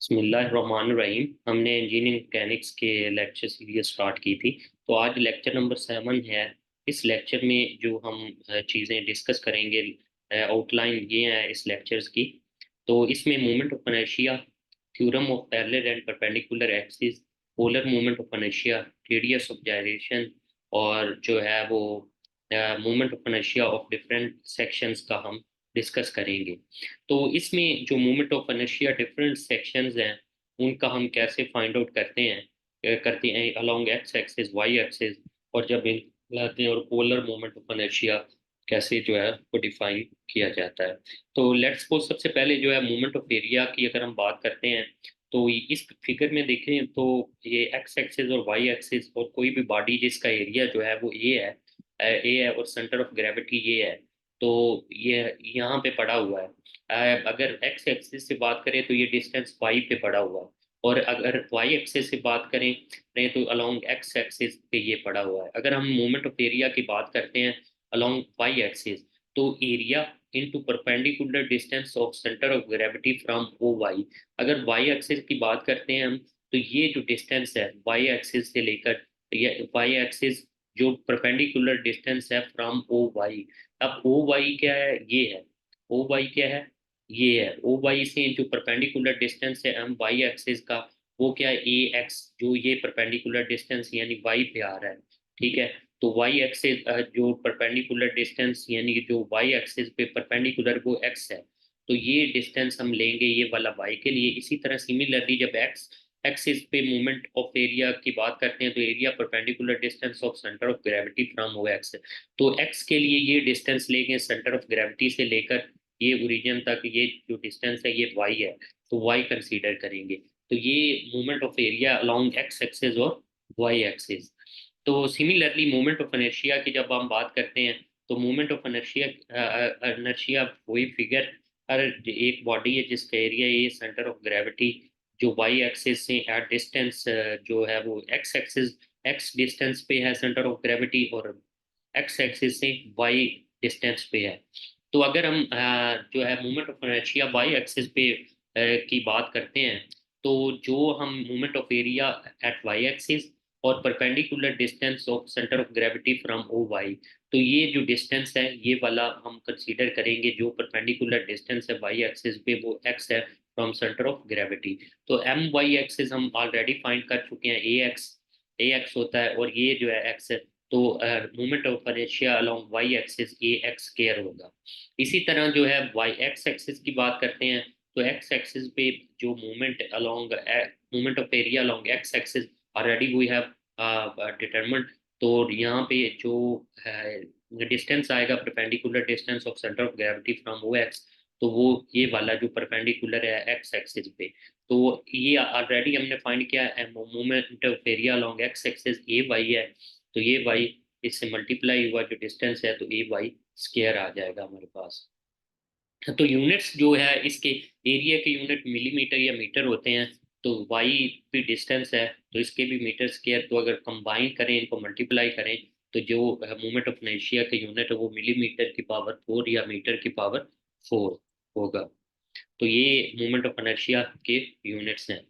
बिस्मिल्लाहिर्रहमानिर्रहीम। हमने engineering mechanics के लेक्चर सीरीज स्टार्ट की थी। तो आज लेक्चर नंबर 7 है। इस लेक्चर में जो हम चीज़ें डिस्कस करेंगे, आउटलाइन ये है इस लेक्चर्स की। तो इसमें moment of inertia, theorem of parallel and perpendicular axis, polar moment of inertia, radius of gyration, और जो है वो moment of inertia of different sections का हम डिस्कस करेंगे। तो इसमें जो moment of inertia different sections हैं उनका हम कैसे फाइंड आउट करते हैं along X axis Y axis, और जब इन लाते हैं, और पोलर मोमेंट ऑफ इनर्शिया कैसे जो है वो डिफाइन किया जाता है। तो लेट्स सपोज सबसे पहले जो है मोमेंट ऑफ एरिया की अगर हम बात करते हैं, तो इस फिगर में देखें तो ये एक्स एक्सिस और वाई एक्सिस और कोई भी बॉडी जिसका एरिया जो है वो ए है और सेंटर ऑफ ग्रेविटी ये है। तो ये यहाँ पे पड़ा हुआ है। अगर एक्स एक्सिस से बात करें तो ये डिस्टेंस वाई पे पड़ा हुआ है, और अगर वाई एक्सिस से बात करें तो अलोंग एक्स एक्सिस पे ये पड़ा हुआ है। अगर हम मोमेंट ऑफ एरिया की बात करते हैं अलोंग वाई एक्सिस, तो area into perpendicular distance of centre of gravity from O Y. अगर वाई एक्सिस की बात करते हैं हम, तो ये जो डिस्टेंस है वाई एक्सिस से लेकर, ये वाई एक्सिस जो परपेंडिकुलर डिस्टेंस है फ्रॉम ओ वाई। अब ओ वाई क्या है, ये है। ओ वाई क्या है, ये है। ओ वाई से जो परपेंडिकुलर डिस्टेंस है एम वाई एक्सिस का, वो क्या है, ए एक्स, जो ये परपेंडिकुलर डिस्टेंस यानी वाई पे आ रहा है। ठीक है। तो वाई एक्सिस जो परपेंडिकुलर डिस्टेंस यानी जो वाई एक्सिस पे परपेंडिकुलर वो एक्स है। तो ये डिस्टेंस हम लेंगे ये वाला वाई के लिए। इसी तरह सिमिलरली जब एक्स एक्सिस पे मोमेंट ऑफ एरिया की बात करते हैं, तो area perpendicular distance of centre of gravity from O X. तो एक्स के लिए ये डिस्टेंस लेंगे सेंटर ऑफ ग्रेविटी से लेकर ये ओरिजिन तक, ये जो डिस्टेंस है ये वाई है। तो वाई कंसीडर करेंगे। तो ये movement of area along X axis और वाई एक्सिस। तो सिमिलरली मोमेंट ऑफ इनर्शिया की जब हम बात करते हैं, तो मोमेंट ऑफ इनर्शिया इनर्शिया वही फिगर, हर एक बॉडी है जिसका एरिया ये सेंटर ऑफ ग्रेविटी जो वाई एक्सिस से एट डिस्टेंस जो है वो एक्स एक्सिस, एक्स डिस्टेंस पे है सेंटर ऑफ ग्रेविटी, और एक्स एक्सिस से वाई डिस्टेंस पे है। तो अगर हम जो है moment of inertia Y axis पे की बात करते हैं, तो जो हम moment of area at Y axis और perpendicular distance of centre of gravity from O Y, तो ये जो डिस्टेंस है ये वाला हम कंसीडर करेंगे। जो परपेंडिकुलर डिस्टेंस है वाई एक्सिस पे वो एक्स है फ्रॉम सेंटर ऑफ ग्रेविटी। तो एम वाई एक्सिस हम ऑलरेडी फाइंड कर चुके हैं, ए एक्स होता है और ये जो है एक्स है। तो moment of inertia along Y axis A X square होगा। इसी तरह जो है वाई एक्स एक्सिस की बात करते हैं, तो एक्स एक्सिस पे जो moment along moment of area along X axis already we have determined. तो यहाँ पे जो डिस्टेंस आएगा perpendicular distance of centre of gravity from O X, तो वो ये वाला जो परपेंडिकुलर है एक्स एक्सिस पे। तो ये ऑलरेडी हमने फाइंड किया है, moment of area along X axis A Y है। तो ये वाई इससे मल्टीप्लाई हुआ जो डिस्टेंस है, तो ए वाई स्क्वायर आ जाएगा हमारे पास। तो यूनिट्स जो है इसके, एरिया के यूनिट मिलीमीटर या मीटर होते हैं। तो वाई भी डिस्टेंस है तो इसके भी मीटर स्क्वायर। तो अगर कंबाइन करें, इनको मल्टीप्लाई करें, तो जो मोमेंट ऑफ इनर्शिया के यूनिट है वो मिलीमीटर की पावर 4 या मीटर की पावर 4 होगा। तो ये मोमेंट ऑफ इनर्शिया के यूनिट्स हैं।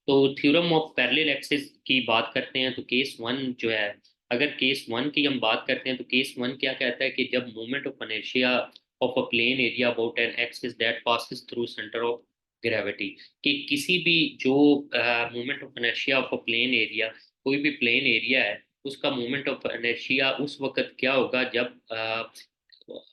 तो थ्योरम ऑफ पैरेलल एक्सिस की बात करते हैं, तो केस वन जो है, अगर केस वन की हम बात करते हैं, तो केस वन क्या कहता है कि जब moment of inertia of a plain area about an axis that passes through centre of gravity, कि किसी भी जो moment of inertia of a plain area, कोई भी प्लेन एरिया है उसका मोमेंट ऑफ इनर्शिया उस वक्त क्या होगा जब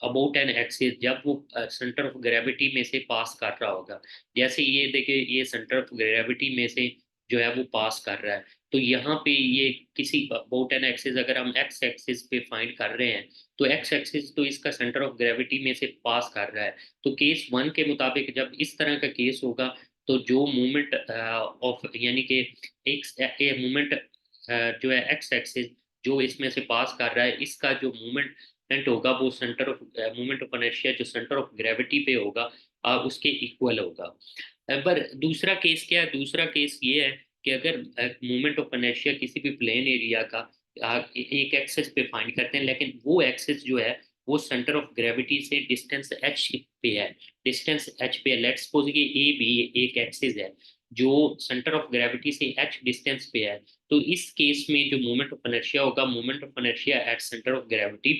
अबाउट एन एक्सिस, जब वो सेंटर ऑफ ग्रेविटी में से पास कर रहा होगा। जैसे ये देखिए, ये सेंटर ऑफ ग्रेविटी में से जो है वो पास कर रहा है। तो यहाँ पे ये किसी अबाउट एन एक्सिस, अगर हम एक्स एक्सिस पे फाइंड कर रहे हैं, तो एक्स एक्सिस तो इसका सेंटर ऑफ ग्रेविटी में से पास कर रहा है। तो केस वन के मुताबिक जब इस तरह का केस होगा, तो जो मूवमेंट ऑफ यानी कि एक मूवमेंट जो है एक्स एक्सिस जो इसमें से पास कर रहा है, इसका जो मूवमेंट होगा वो centre of movement of inertia जो सेंटर ऑफ ग्रेविटी पे होगा उसके इक्वल होगा। पर दूसरा केस क्या है, दूसरा केस ये है कि अगर मूवमेंट ऑफ इनर्शिया किसी भी प्लेन एरिया का एक एक्सिस पे फाइंड करते हैं, लेकिन वो एक्सिस जो है वो सेंटर ऑफ ग्रेविटी से डिस्टेंस एच पे है, डिस्टेंस एच पे है। लेट्स सपोज कि ए बी एक एक्सिस है। जो सेंटर ऑफ ग्रेविटी से h डिस्टेंस पे है, तो इस केस में जो मोमेंट ऑफ इनर्शिया होगा, moment of inertia at centre of gravity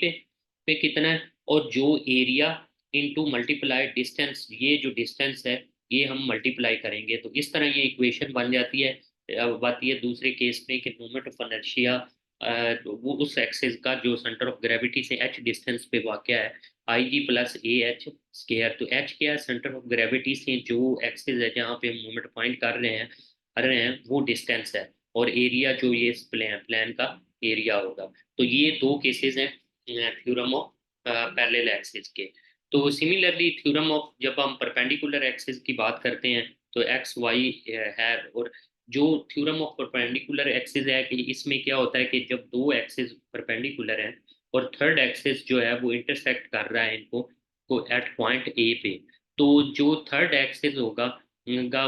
पे कितना है, और जो एरिया इनटू मल्टीप्लाई डिस्टेंस, ये जो डिस्टेंस है ये हम मल्टीप्लाई करेंगे, तो इस तरह ये इक्वेशन बन जाती है। अब आती है दूसरे केस में कि मोमेंट ऑफ इनर्शिया वो उस एक्सिस का जो सेंटर ऑफ ग्रेविटी से h डिस्टेंस पे वाक़ है, आई जी प्लस ए एच स्केयर। तो h क्या है, सेंटर ऑफ ग्रेविटी से जो एक्सिस है जहाँ पे हम मोमेंट फाइंड कर रहे हैं वो डिस्टेंस है, और एरिया जो ये इस प्लेन का एरिया होगा। तो ये दो केसेस हैं थ्योरम ऑफ पैरेलल एक्सिस के। तो सिमिलरली थ्योरम ऑफ, जब हम परपेंडिकुलर एक्सिस की बात करते हैं तो एक्स वाई है, और जो थ्योरम ऑफ परपेंडिकुलर एक्सिस है कि इसमें क्या होता है कि जब दो एक्सिस परपेंडिकुलर हैं और थर्ड एक्सिस जो है वो इंटरसेक्ट कर रहा है इनको को एट पॉइंट ए पे, तो जो थर्ड एक्सिस होगा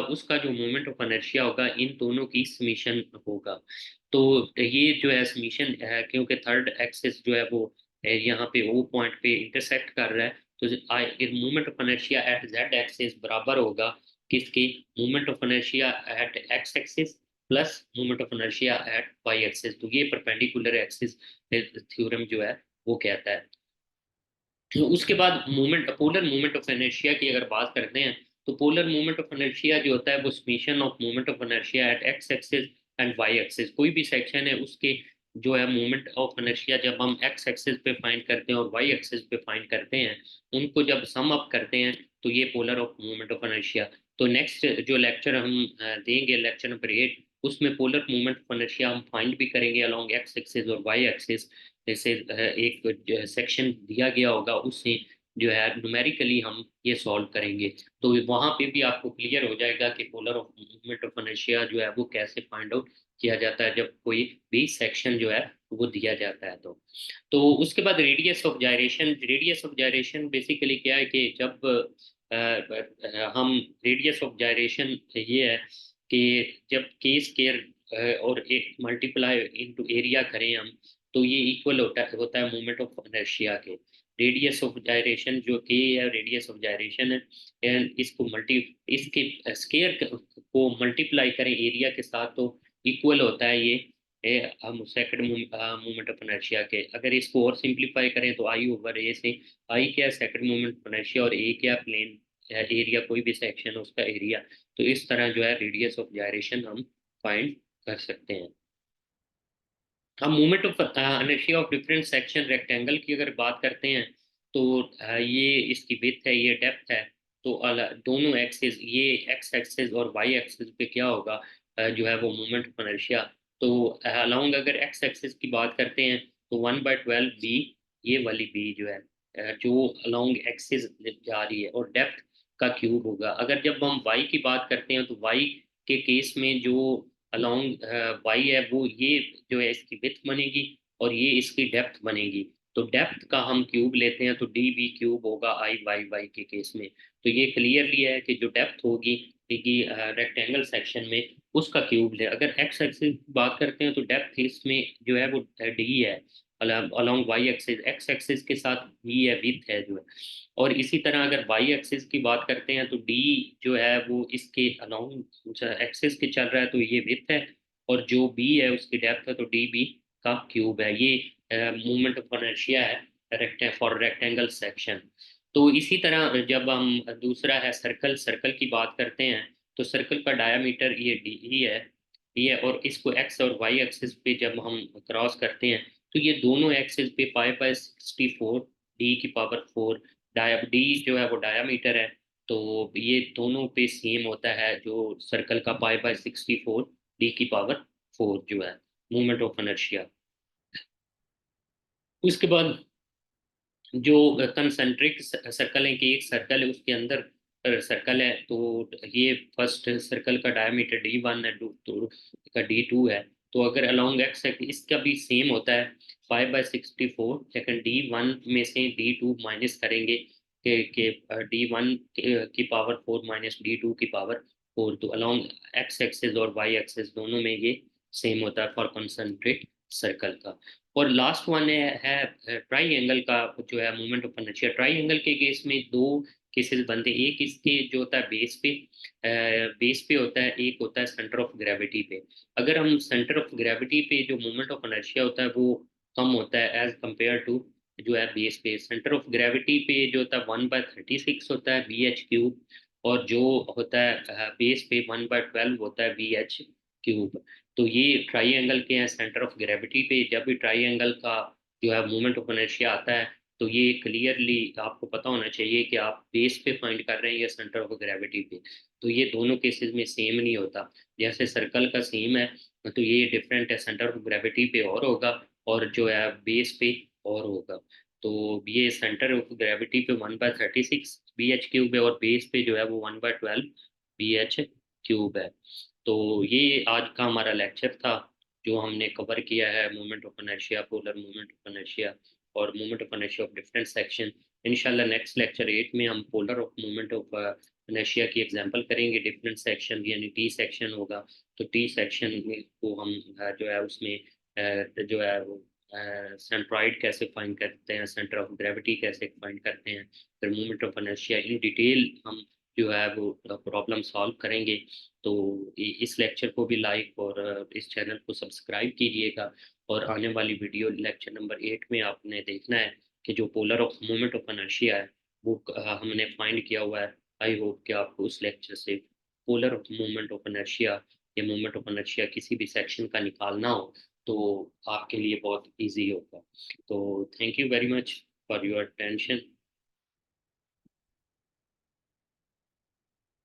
उसका जो मोमेंट ऑफ इनर्शिया होगा इन दोनों की समीशन होगा। तो ये जो है समीशन है, क्योंकि थर्ड एक्सिस जो है वो यहाँ पे ओ पॉइंट पे इंटरसेक्ट कर रहा है, तो moment of inertia at Z axis बराबर होगा किसके, moment of inertia at X axis plus moment of inertia at Y axis. तो ये परपेंडिकुलर एक्सिस थ्योरम जो है वो कहता है। तो उसके बाद moment, polar moment of inertia की अगर बात करते हैं, तो पोलर मोमेंट ऑफ इनर्शिया जो होता है वो summation of moment of inertia at X axis and Y axis. कोई भी सेक्शन है उसके जो है मोमेंट ऑफ इनर्शिया जब हम एक्स एक्सिस पे फाइंड करते हैं और वाई एक्सिस पे फाइंड करते हैं, उनको जब सम अप करते हैं तो ये polar of moment of inertia. तो नेक्स्ट जो लेक्चर हम देंगे, लेक्चर नंबर 8, उसमें पोलर मोमेंट ऑफ इनर्शिया हम फाइंड भी करेंगे अलोंग एक्स एक्सिस और वाई एक्सिस। जैसे एक सेक्शन दिया गया होगा उससे जो है न्यूमेरिकली हम ये सॉल्व करेंगे, तो वहां पे भी आपको क्लियर हो जाएगा कि polar of movement of inertia जो है वो कैसे फाइंड आउट किया जाता है जब कोई भी सेक्शन जो है वो दिया जाता है। तो उसके बाद radius of gyration. Radius of gyration basically क्या है कि जब हम रेडियस ऑफ जायरेशन ये है कि जब के स्केयर और एक मल्टीप्लाई इनटू एरिया करें हम, तो ये इक्वल होता है मोमेंट ऑफ इनर्शिया के। रेडियस ऑफ जायरेशन जो के है, रेडियस ऑफ जायरेशन है, एंड इसको इसके स्केयर को मल्टीप्लाई करें एरिया के साथ तो इक्वल होता है हम सेकंड मोमेंट ऑफ इनर्शिया के। अगर इसको और सिंप्लीफाई करें तो आई ओवर ए से, आई क्या है सेकंड मोमेंट ऑफ इनर्शिया और ए क्या प्लेन एरिया, कोई भी सेक्शन उसका एरिया। तो इस तरह जो है रेडियस ऑफ जायरेशन हम फाइंड कर सकते हैं। हम movement of inertia of different section rectangle की अगर बात करते हैं, तो ये इसकी विड्थ है, ये डेप्थ है। तो दोनों एक्सिस, ये एक्स एक्सिस और वाई एक्सिस पे क्या होगा, जो है वो मूवमेंट ऑफ इनर्शिया। तो अलोंग अगर एक्स एक्सिस की बात करते हैं तो 1/12 बी, ये वाली बी जो है जो अलोंग एक्सिस जा रही है, और डेप्थ का क्यूब होगा। अगर जब हम वाई की बात करते हैं तो वाई के केस में जो अलोंग वाई है वो ये जो है इसकी विड्थ बनेगी और ये इसकी डेप्थ बनेगी। तो डेप्थ का हम क्यूब लेते हैं तो डी बी क्यूब होगा आई वाई वाई के केस में। तो ये क्लियरली है कि जो डेप्थ होगी रेक्टेंगल सेक्शन में उसका क्यूब ले। अगर एक्स एक्सिस की बात करते हैं तो डेप्थ इसमें जो है वो डी है along Y axis, X axis के साथ भी है, विड्थ है जो है। और इसी तरह अगर वाई एक्सिस की बात करते हैं तो डी जो है वो इसके अलोंग एक्सिस के चल रहा है, तो ये विड्थ है, और जो बी है उसकी डेप्थ है, तो डी बी का क्यूब है। ये मूवमेंट ऑफ इनर्शिया है फॉर रेक्टेंगल सेक्शन। तो इसी तरह जब हम दूसरा है सर्कल, सर्कल की बात करते हैं तो सर्कल का डायामीटर ये डी ही है, ये, और इसको एक्स और वाई एक्सिस पे जब हम क्रॉस करते हैं तो ये दोनों एक्सिस पे पाई/64 डी की पावर 4, डी जो है वो डायामीटर है, तो ये दोनों पे सेम होता है जो सर्कल का पाई/64 डी की पावर 4 जो है मूवमेंट ऑफ इनर्शिया। उसके बाद जो कंसेंट्रिक सर्कल है कि एक सर्कल है उसके अंदर सर्कल है, तो ये फर्स्ट सर्कल का डायमीटर D1 है, तो का D2 है। तो अगर अलोंग एक्स है इसका भी सेम होता है 5/64, लेकिन D1 में से D2 माइनस करेंगे कि D1 की पावर 4 माइनस D2 की पावर 4। तो अलोंग एक्स एक्सिस और वाई एक्सिस दोनों में ये सेम होता है फॉर कंसेंट्रिक सर्कल का। और लास्ट वन है ट्राई एंगल का जो है movement of inertia. Try angle के केस में दो केसेस बनते हैं। एक इसके जो होता है बेस पे होता है, एक होता है सेंटर ऑफ ग्रेविटी पे। अगर हम सेंटर ऑफ ग्रेविटी पे जो मोमेंट ऑफ इनर्शिया होता है वो कम होता है एज कंपेयर टू जो है बेस पे। सेंटर ऑफ ग्रेविटी पे जो होता है 1/36 होता है BH³ और जो होता है बेस पे 1/12 होता है BH³। तो ये ट्राइंगल के हैं सेंटर ऑफ ग्रेविटी पे। जब भी ट्राइंगल का जो है मोमेंट ऑफ इनर्शिया आता है तो ये क्लियरली आपको पता होना चाहिए कि आप बेस पे फाइंड कर रहे हैं या सेंटर ऑफ ग्रेविटी पे। तो ये दोनों केसेस में सेम नहीं होता। जैसे सर्कल का सेम है तो ये डिफरेंट है, सेंटर ऑफ ग्रेविटी पे और होगा और जो है बेस पे और होगा। तो ये सेंटर ऑफ ग्रेविटी पे 1/36 BH³ है और बेस पे जो है वो 1/12 BH³ है। तो ये आज का हमारा लेक्चर था जो हमने कवर किया है moment of inertia, polar moment of inertia और moment of inertia of different section. इंशाल्लाह नेक्स्ट लेक्चर 8 में हम polar of moment of inertia की एग्जांपल करेंगे। डिफरेंट सेक्शन यानी टी सेक्शन होगा, तो टी सेक्शन को हम जो है उसमें जो है वो सेंट्रॉइड कैसे फाइंड करते हैं, सेंटर ऑफ ग्रेविटी कैसे फाइंड करते हैं, फिर moment of inertia in detail हम जो है वो प्रॉब्लम सॉल्व करेंगे। तो इस लेक्चर को भी लाइक और इस चैनल को सब्सक्राइब कीजिएगा। और आने वाली वीडियो लेक्चर नंबर 8 में आपने देखना है कि जो polar of moment of inertia है वो हमने फाइंड किया हुआ है। आई होप कि आपको उस लेक्चर से polar of moment of inertia या मोमेंट ऑफ इनर्शिया किसी भी सेक्शन का निकालना हो तो आपके लिए बहुत इजी होगा। तो thank you very much for your attention.